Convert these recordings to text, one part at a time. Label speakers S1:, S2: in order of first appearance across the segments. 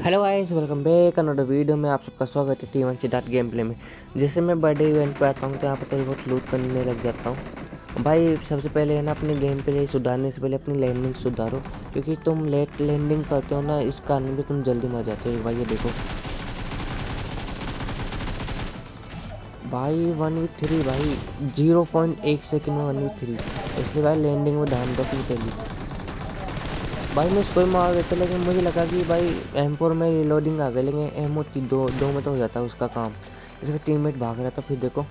S1: Hello guys, welcome back another video में। आप सबका स्वागत है T1 सिद्धार्थ गेम प्ले में। जैसे मैं बर्थडे इवेंट पे आता हूँ तो यहाँ पर थोड़ी बहुत लूट करने लग जाता हूँ। भाई सबसे पहले है ना, अपने गेम प्ले सुधारने से पहले अपनी लैंडिंग सुधारो, क्योंकि तुम लेट लैंडिंग करते हो ना, इस कारण भी तुम जल्दी मर जाते हो। भाई ये देखो भाई 1v3 भाई 0.1 सेकेंड में 1v3, इसलिए भाई लैंडिंग में ध्यान रखो पहले। भाई मैं इसको ही मार देता, लेकिन मुझे लगा कि भाई M4 में रिलोडिंग आ गई, लेकिन एमओ दो में तो हो जाता है उसका काम। इसका टीममेट भाग रहा था, फिर देखो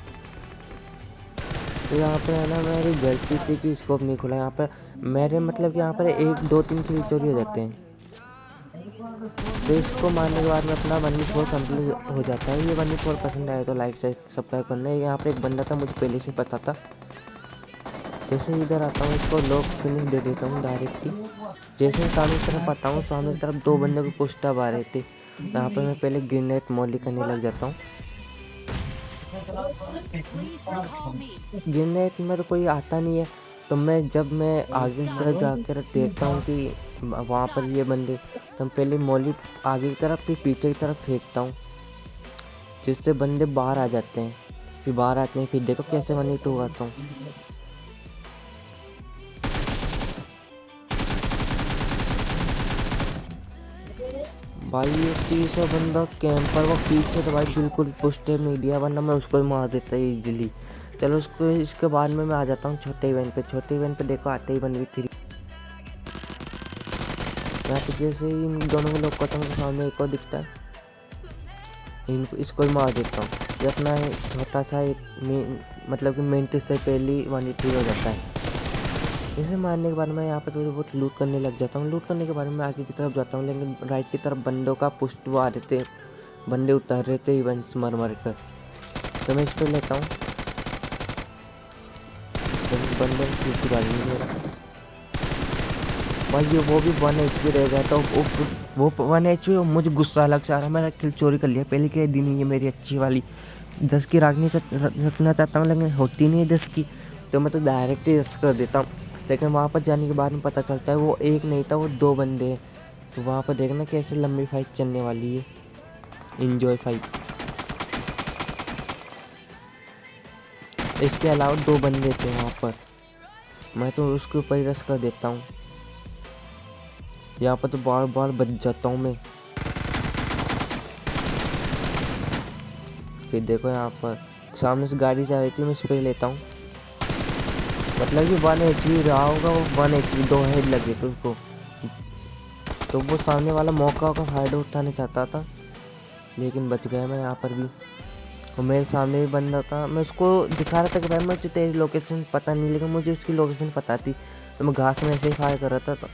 S1: तो यहाँ पे है ना, मेरी गलती थी कि स्कोप नहीं खुला। यहाँ पर मेरे मतलब कि यहाँ पर 1 2 3 किल चोरी हो जाते हैं। तो इसको मारने के बाद में अपना 1v4 कंप्लीट हो जाता है। ये 1v4 पसंद आया तो लाइक से सब्सक्राइब करना है। यहाँ पर एक बंदा था, मुझे पहले से पता था। जैसे इधर आता हूँ, इसको लॉक फिनिश दे देता हूँ डायरेक्टली। जैसे ही सामने की तरफ आता हूँ, सामने की तरफ 2 बंदे को पुशअप आ रहे थे। यहाँ पे मैं पहले ग्रेनेड मॉली करने लग जाता हूँ। ग्रेनेड में तो कोई आता नहीं है, तो जब मैं आगे की तरफ जाकर देखता हूँ कि वहाँ पर ये बंदे, तो पहले मॉली आगे की तरफ फिर पीछे की तरफ फेंकता हूँ, जिससे बंदे बाहर आ जाते हैं। फिर बाहर आते हैं, फिर देखो कैसे 1v2 करता हूँ। भाई ये 30 बंदा कैंपर को पीछे तो भाई बिल्कुल पुष्टे मीडिया, वरना मैं उसको ही मार देता है इजीली। चलो उसको, इसके बाद में मैं आ जाता हूँ छोटे इवेंट पे। छोटे इवेंट पे देखो आते ही 1v3 यहाँ पे। जैसे ही इन दोनों को लॉक करता हूँ तो सामने एक और दिखता है, इसको ही मार देता हूँ। ये अपना छोटा सा एक मतलब कि मिनट से पहले 1v3 हो जाता है। इसे मारने के बाद मैं यहाँ पर थोड़ी बहुत लूट करने लग जाता हूँ। लूट करने के बाद में आगे की तरफ जाता हूँ, लेकिन राइट की तरफ बंदों का पुष्ट आ रहे थे, बंदे उतर रहे थे इवेंट्स मर कर। तो मैं इस पर लेता हूँ, तो बंदे की गाड़ी नहीं मेरा भाई। ये वो भी 1 HP रह गया था। वो 1 HP। मुझे गुस्सा अलग से आ रहा है, मैंने किल चोरी कर लिया पहले के दिन। ये मेरी अच्छी वाली 10 की रखना चाहता हूँ, लेकिन होती नहीं है 10 की, तो मैं तो डायरेक्ट ही रस कर देता हूँ। लेकिन वहाँ पर जाने के बाद में पता चलता है वो एक नहीं था, वो 2 बंदे हैं। तो वहाँ पर देखना कैसे लंबी फाइट चलने वाली है, इंजॉय फाइट। इसके अलावा 2 बंदे थे वहाँ पर, मैं तो उसके ऊपर ही रस कर देता हूँ। यहाँ पर तो बार बार बच जाता हूँ मैं। फिर देखो यहाँ पर सामने से गाड़ी जा रही थी, मैं स्प्रे लेता हूँ। मतलब कि 1 HP रहा होगा, वो 1 HP 2 हेड लगे थे उसको। तो वो सामने वाला मौका का फायदा उठाना चाहता था, लेकिन बच गया मैं यहाँ पर भी। और मेरे सामने भी बंदा था, मैं उसको दिखा रहा था कि भाई मुझे तेरी लोकेशन पता नहीं, लेकिन मुझे उसकी लोकेशन पता थी। तो मैं घास में ऐसे ही फायर कर रहा था,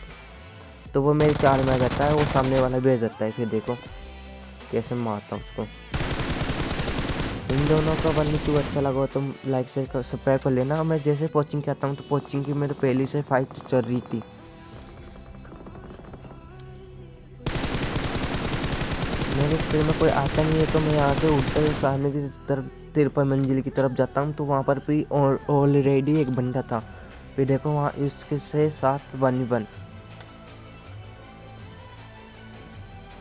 S1: तो वो मेरे चाल में आ जाता है, वो सामने वाला भी आ जाता है। फिर देखो कैसे मारता हूँ उसको। इन दोनों का 1v2 अच्छा लगा तो लाइक से सब्सक्राइब कर लेना। मैं जैसे कोचिंग के आता हूँ तो कोचिंग की मेरे पहले से फाइट चल रही थी। मेरे स्पीड में कोई आता नहीं है, तो मैं यहाँ से उठते हुए सामने की तरफ 53 मंजिल की तरफ जाता हूँ, तो वहाँ पर भी ऑलरेडी एक बंदा था। फिर देखो वहाँ इसके से साथ 1v1।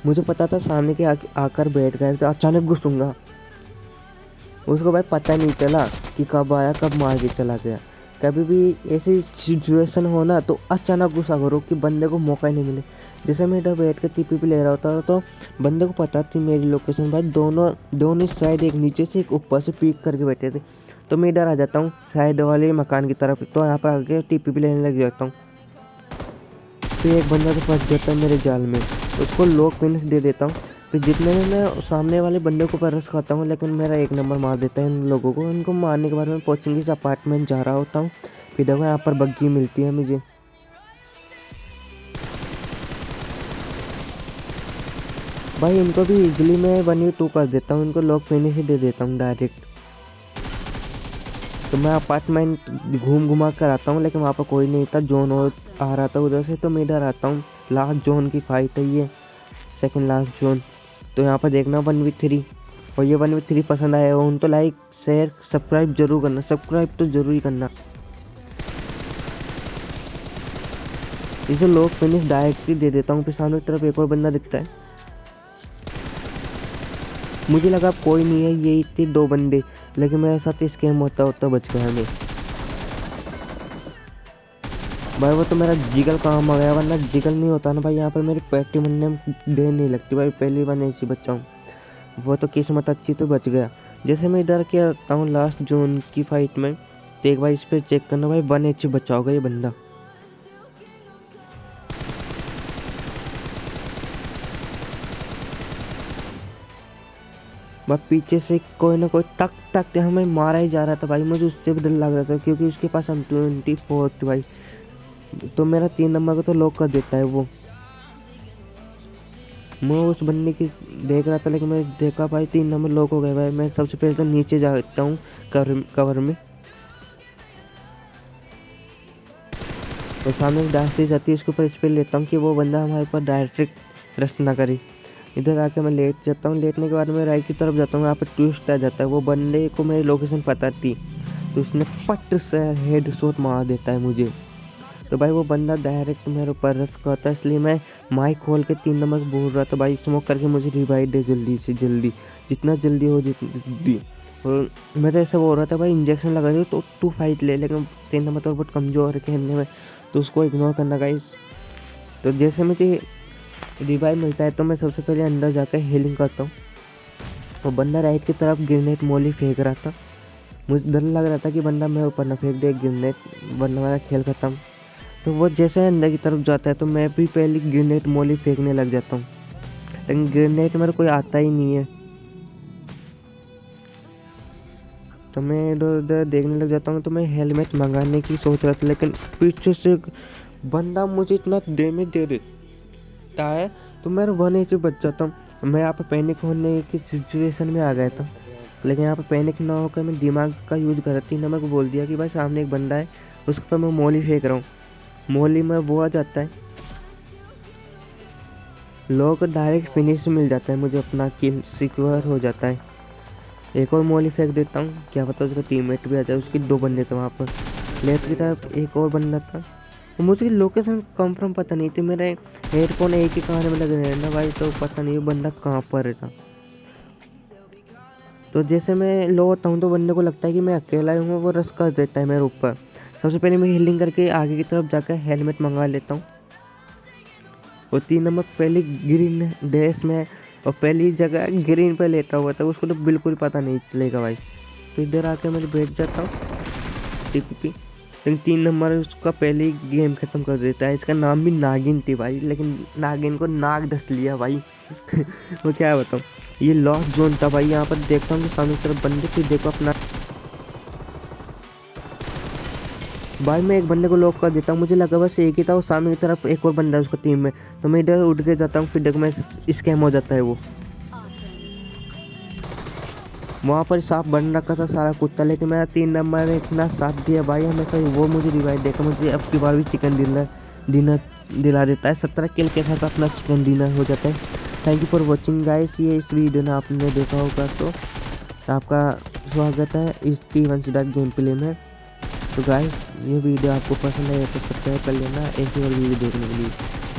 S1: मुझे पता था सामने के आकर बैठ गए, तो अचानक घुसूंगा। उसको भाई पता नहीं चला कि कब आया, कब मार के चला गया। कभी भी ऐसी सिचुएशन हो ना, तो अचानक गुस्सा करो कि बंदे को मौका ही नहीं मिले। जैसे मैं इधर बैठ कर TP ले रहा होता तो बंदे को पता थी मेरी लोकेशन। भाई दोनों साइड, एक नीचे से एक ऊपर से पीक करके बैठे थे। तो मैं इधर आ जाता हूँ साइड वाले मकान की तरफ, तो यहाँ पर आके TP लेने लग जाता हूँ। फिर एक बंदा तो फंस जाता है मेरे जाल में, उसको लॉक फिनिश दे देता हूँ। फिर जितने में मैं सामने वाले बंदे को परस करता हूँ, लेकिन मेरा 1 नंबर मार देता है इन लोगों को। इनको मारने के बाद मैं कोचिंग के अपार्टमेंट जा रहा होता हूँ। फिर देखो यहाँ पर बग्गी मिलती है मुझे। भाई इनको भी इजीली मैं 1v2 कर देता हूँ, इनको लॉक फिनिश ही दे देता हूँ डायरेक्ट। तो मैं अपार्टमेंट घूमा कर आता हूँ, लेकिन वहाँ पर कोई नहीं था। जोन और आ रहा था उधर से, तो मैं इधर आता हूँ। लास्ट जोन की फाइट है ये, सेकंड लास्ट जोन। तो यहाँ पर देखना 1v3, और ये 1v3 पसंद आया हो उन तो लाइक शेयर सब्सक्राइब जरूर करना, सब्सक्राइब तो जरूर ही करना। इसे लोग फिनिश डायरेक्ट ही दे देता हूँ। फिर सामने की तरफ एक और बंदा दिखता है, मुझे लगा अब कोई नहीं है, यही थे 2 बंदे, लेकिन मेरे साथ स्कैम होता होता बच गया मैं भाई। वो तो मेरा जिगल काम आ गया, वरना जिगल नहीं होता ना भाई, यहाँ पर मेरी पैटी बनने में देर नहीं लगती भाई। पहली बार ऐसी बच्चा हूँ, वो तो किस्मत अच्छी तो बच गया। जैसे मैं इधर के आता हूँ लास्ट जोन की फाइट में, तो एक बार इस पर चेक करना भाई, 1 HP बचा होगा ये बंदा। मैं पीछे से कोई ना कोई टक टक हमें मारा ही जा रहा था भाई, मुझे उससे भी डर लग रहा था क्योंकि उसके पास M24 थी भाई। तो मेरा 3 नंबर को तो लॉक कर देता है वो। मैं उस बंदे की देख रहा था, लेकिन मैं देखा भाई 3 नंबर लॉक हो गए भाई। मैं सबसे पहले तो नीचे जाता हूँ कवर में, तो सामने डैशेज आती है, उसके ऊपर स्पेल लेता हूँ कि वो बंदा हमारे ऊपर डायरेक्ट रश ना करे। इधर आके मैं लेट जाता हूँ, लेटने के बाद मैं राइट की तरफ जाता हूँ, यहाँ पर ट्विस्ट आ जाता है। वो बंदे को मेरी लोकेशन पता थी, तो उसने पट से हेड शॉट मार देता है मुझे। तो भाई वो बंदा डायरेक्ट मेरे ऊपर रश करता है, इसलिए मैं माइक खोल के 3 नंबर बोल रहा था भाई, स्मोक करके मुझे रिवाइव दे जल्दी से जल्दी, जितना जल्दी हो जितनी। और मैं तो ऐसा बोल रहा था भाई, इंजेक्शन लगा दो तो तू फाइट ले, लेकिन 3 नंबर तो बहुत कमज़ोर है खेलने में, तो उसको इग्नोर करना गाइस। तो जैसे मुझे रिवाइव मिलता है तो मैं सबसे पहले अंदर जाकर हीलिंग करता हूँ। वो बंदा राइट की तरफ ग्रेनेड मोली फेंक रहा था, मुझे डर लग रहा था कि बंदा मेरे ऊपर ना फेंक दे ग्रेनेड, वरना मेरा खेल खत्म। तो वो जैसे अंदर की तरफ जाता है तो मैं भी पहले ग्रेनेड मोली फेंकने लग जाता हूँ, लेकिन ग्रेनेड मेरे कोई आता ही नहीं है। तो मैं इधर उधर देखने लग जाता हूँ। तो मैं हेलमेट मंगाने की सोच रहा था, लेकिन पीछे से एक बंदा मुझे इतना डैमेज दे देता है तो मैं 1 HP बच जाता हूँ। मैं यहाँ पर पैनिक होने की सिचुएशन में आ गया था, लेकिन यहाँ पर पैनिक ना होकर मैं दिमाग का यूज कर 3 नंबर को बोल दिया कि भाई सामने एक बंदा है, उसके ऊपर मैं मोली फेंक रहा हूँ। मोली में वो आ जाता है, लोगों को डायरेक्ट फिनिश मिल जाता है, मुझे अपना किल सिक्योर हो जाता है। एक और मोली फेंक देता हूँ, क्या पता उसका टीममेट भी आ जाए। उसके 2 बंदे थे वहाँ पर, लेफ्ट की तरफ एक और बंदा था। तो मुझे लोकेशन कंफर्म पता नहीं थी, मेरे हेडफोन एक ही कान में लगे रहे ना भाई, तो पता नहीं बंदा कहाँ पर था। तो जैसे मैं लो होता हूँ तो बंदे को लगता है कि मैं अकेला ही हूँ, वो रश कर देता है मेरे ऊपर। सबसे पहले मैं हीलिंग करके आगे की तरफ जाकर हेलमेट मंगा लेता हूँ। और 3 नंबर पहले ग्रीन ड्रेस में और पहली जगह ग्रीन पे लेटा हुआ था, उसको तो बिल्कुल पता नहीं चलेगा भाई। तो इधर आके मैं बैठ जाता हूँ TPP, लेकिन 3 नंबर उसका पहले ही गेम ख़त्म कर देता है। इसका नाम भी नागिन थी भाई, लेकिन नागिन को नाग डस लिया भाई। वो क्या बताऊँ, ये लॉस्ट जोन था भाई। यहाँ पर देखता हूँ कि सामने की तरफ बंदे, फिर देखो अपना भाई मैं एक बंदे को लॉक कर देता हूँ, मुझे लगा बस एक ही था, वो सामने की तरफ एक और बंदा है उसका टीम में। तो मैं इधर उठ के जाता हूँ, फिर देखो मैं स्कैम हो जाता है वो। वहाँ पर सांप बन रखा था सारा कुत्ता, लेकिन मेरा 3 नंबर ने इतना साथ दिया भाई हमेशा, वो मुझे रिवाइव देकर मुझे अब की बार भी चिकन दिला देता है। 17 किल के साथ अपना चिकन डिनर हो जाता है। Thank you for watching guys. ये इस वीडियो ने आपने देखा होगा तो आपका स्वागत है इस T1 गेम प्ले में। तो गाइस ये वीडियो आपको पसंद आए तो सब्सक्राइब कर लेना ऐसी और वीडियो देखने के लिए।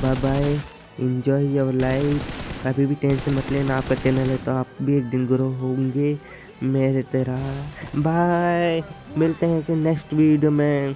S1: Bye bye, enjoy your life. कभी भी टेंशन मत लेना, आपका चैनल है तो आप भी एक दिन ग्रो होंगे मेरे तरह। बाय, मिलते हैं कि नेक्स्ट वीडियो में।